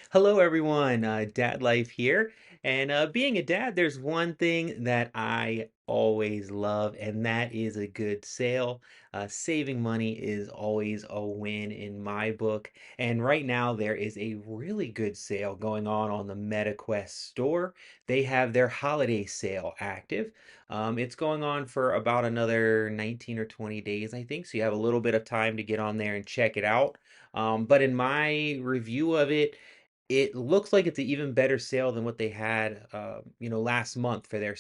Hello, everyone. Dad Life here. And being a dad, there's one thing that I always love, and that is a good sale. Saving money is always a win in my book. And right now, there is a really good sale going on the MetaQuest store. They have their holiday sale active. It's going on for about another 19 or 20 days, I think. So you have a little bit of time to get on there and check it out. But in my review of it, it looks like it's an even better sale than what they had, last month for their,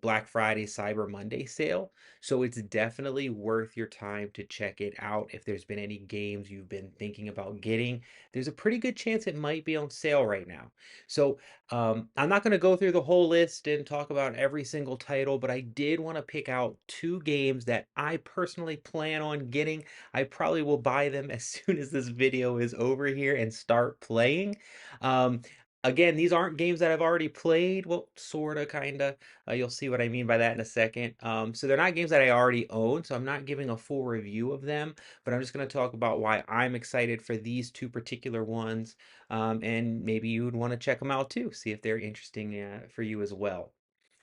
Black Friday, Cyber Monday sale. So it's definitely worth your time to check it out. If there's been any games you've been thinking about getting, there's a pretty good chance it might be on sale right now. So I'm not going to go through the whole list and talk about every single title, but I did want to pick out two games that I personally plan on getting. I probably will buy them as soon as this video is over here and start playing. Um, again, these aren't games that I've already played. Well, sorta, kinda. You'll see what I mean by that in a second. So they're not games that I already own, so I'm not giving a full review of them, but I'm just going to talk about why I'm excited for these two particular ones, and maybe you would want to check them out too, see if they're interesting for you as well.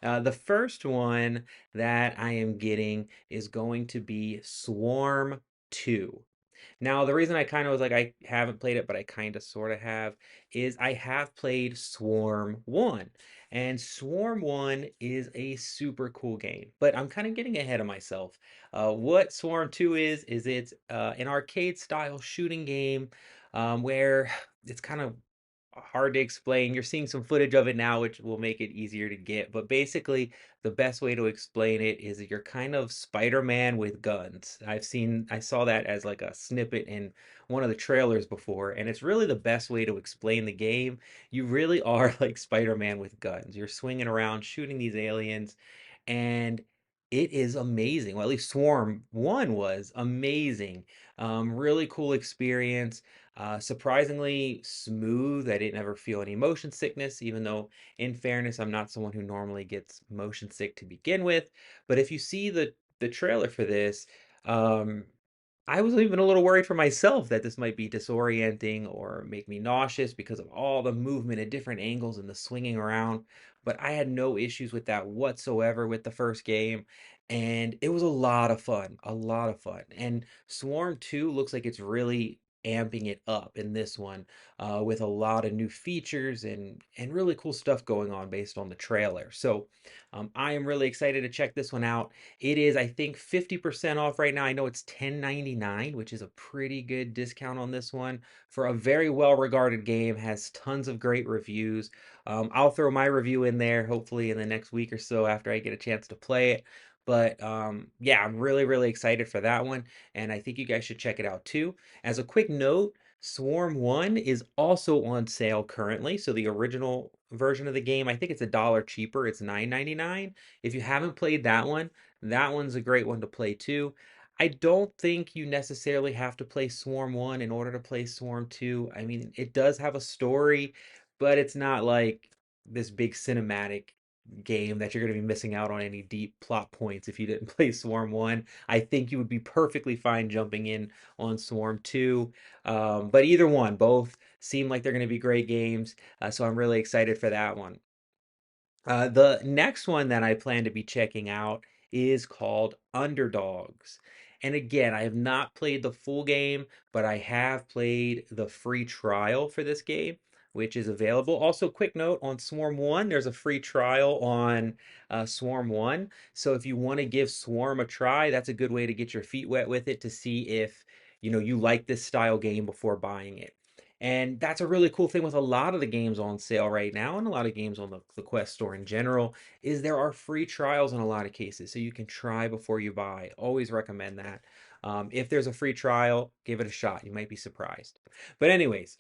The first one that I am getting is going to be Swarm 2. Now, the reason I kind of was like, I haven't played it, but I kind of sort of have, is I have played Swarm 1. And Swarm 1 is a super cool game, but I'm kind of getting ahead of myself. What Swarm 2 is it's an arcade style shooting game where it's kind of hard to explain. You're seeing some footage of it now, which will make it easier to get. But basically, the best way to explain it is that you're kind of Spider-Man with guns. I saw that as like a snippet in one of the trailers before, and it's really the best way to explain the game. You really are like Spider-Man with guns. You're swinging around, shooting these aliens, and it is amazing. Well, at least Swarm 1 was amazing. Really cool experience. Surprisingly smooth. I didn't ever feel any motion sickness, even though, in fairness, I'm not someone who normally gets motion sick to begin with. But if you see the trailer for this, um, I was even a little worried for myself that this might be disorienting or make me nauseous because of all the movement at different angles and the swinging around. But I had no issues with that whatsoever with the first game. And it was a lot of fun, a lot of fun. And Swarm 2 looks like it's really amping it up in this one with a lot of new features and really cool stuff going on based on the trailer. So I am really excited to check this one out. It is, I think, 50% off right now. I know it's 10.99, which is a pretty good discount on this one for a very well-regarded game. Has tons of great reviews. I'll throw my review in there hopefully in the next week or so after I get a chance to play it. But yeah, I'm really, really excited for that one, and I think you guys should check it out too. As a quick note, Swarm 1 is also on sale currently. So the original version of the game, I think it's $1 cheaper. It's 9.99. If you haven't played that one, that one's a great one to play too. I don't think you necessarily have to play Swarm 1 in order to play Swarm 2. I mean, it does have a story, but it's not like this big cinematic game that you're going to be missing out on any deep plot points if you didn't play Swarm 1. I think you would be perfectly fine jumping in on Swarm 2. But either one, both seem like they're going to be great games. So I'm really excited for that one. The next one that I plan to be checking out is called Underdogs. And again, I have not played the full game, but I have played the free trial for this game, which is available. Also, quick note on Swarm 1, there's a free trial on Swarm 1. So if you want to give Swarm a try, that's a good way to get your feet wet with it to see if, you like this style game before buying it. And that's a really cool thing with a lot of the games on sale right now and a lot of games on the Quest store in general is there are free trials in a lot of cases. So you can try before you buy. Always recommend that. If there's a free trial, give it a shot. You might be surprised. But anyways,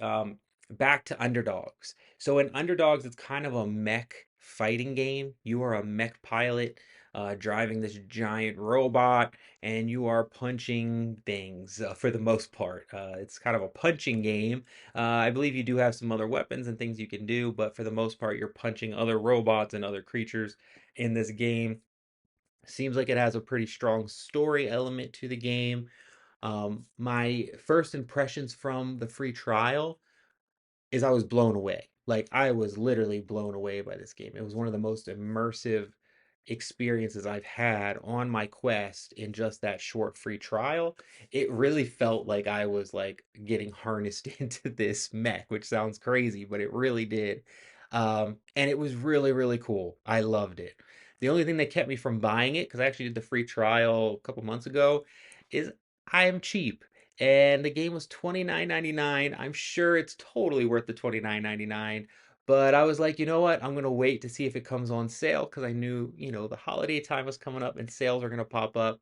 back to Underdogs. So in Underdogs, it's kind of a mech fighting game. You are a mech pilot driving this giant robot and you are punching things for the most part. It's kind of a punching game. I believe you do have some other weapons and things you can do, but for the most part, you're punching other robots and other creatures in this game. Seems like it has a pretty strong story element to the game. My first impressions from the free trial is I was blown away. Like I was literally blown away by this game. It was one of the most immersive experiences I've had on my Quest in just that short free trial. It really felt like I was like getting harnessed into this mech, which sounds crazy, but it really did. And it was really, really cool. I loved it. The only thing that kept me from buying it, because I actually did the free trial a couple months ago, is I am cheap and the game was 29.99. I'm sure it's totally worth the 29.99. But I was like, you know what? I'm gonna wait to see if it comes on sale because I knew, the holiday time was coming up and sales are gonna pop up.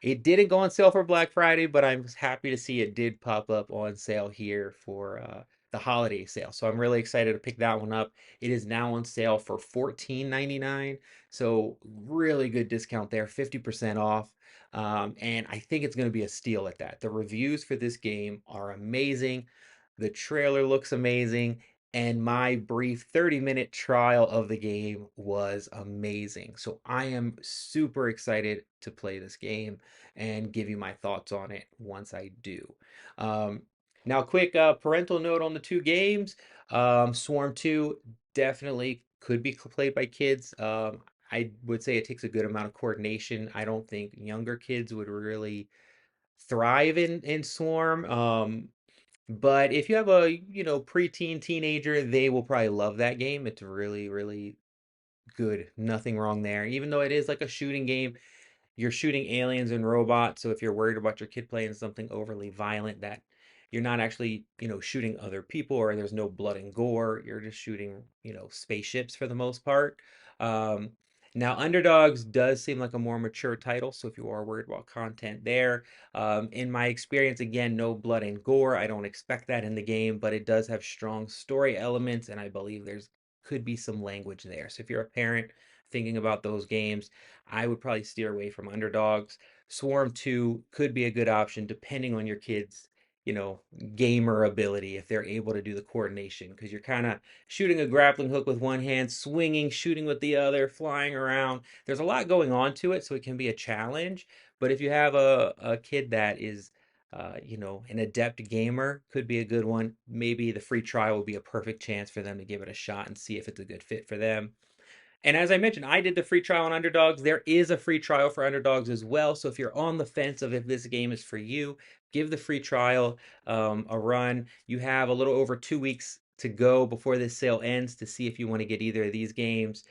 It didn't go on sale for Black Friday, but I'm happy to see it did pop up on sale here for the holiday sale. So I'm really excited to pick that one up. It is now on sale for 14.99. So really good discount there, 50% off. And I think it's going to be a steal at that. The reviews for this game are amazing. The trailer looks amazing. And my brief 30-minute trial of the game was amazing. So I am super excited to play this game and give you my thoughts on it once I do. Um, Now, quick parental note on the two games. Swarm 2 definitely could be played by kids. I would say it takes a good amount of coordination. I don't think younger kids would really thrive in Swarm. But if you have a, preteen teenager, they will probably love that game. It's really, really good. Nothing wrong there. Even though it is like a shooting game, you're shooting aliens and robots, so if you're worried about your kid playing something overly violent that you're not actually, shooting other people or there's no blood and gore, you're just shooting, spaceships for the most part. Um, Now, Underdogs does seem like a more mature title, so if you are worried about content there, in my experience, again, no blood and gore. I don't expect that in the game, but it does have strong story elements, and I believe there's could be some language there. So if you're a parent thinking about those games, I would probably steer away from Underdogs. Swarm 2 could be a good option depending on your kids, you know, gamer ability if they're able to do the coordination because you're kind of shooting a grappling hook with one hand, swinging, shooting with the other, flying around. There's a lot going on to it, so it can be a challenge. But if you have a kid that is an adept gamer could be a good one. Maybe the free trial will be a perfect chance for them to give it a shot and see if it's a good fit for them. And as I mentioned, I did the free trial on Underdogs. There is a free trial for Underdogs as well. So if you're on the fence of if this game is for you, give the free trial a run. You have a little over 2 weeks to go before this sale ends to see if you want to get either of these games.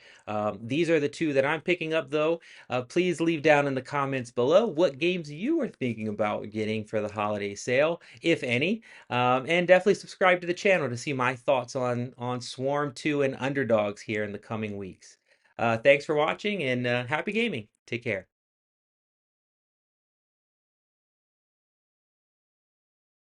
These are the two that I'm picking up, though. Please leave down in the comments below what games you are thinking about getting for the holiday sale, if any. And definitely subscribe to the channel to see my thoughts on Swarm 2 and Underdogs here in the coming weeks. Thanks for watching and happy gaming. Take care.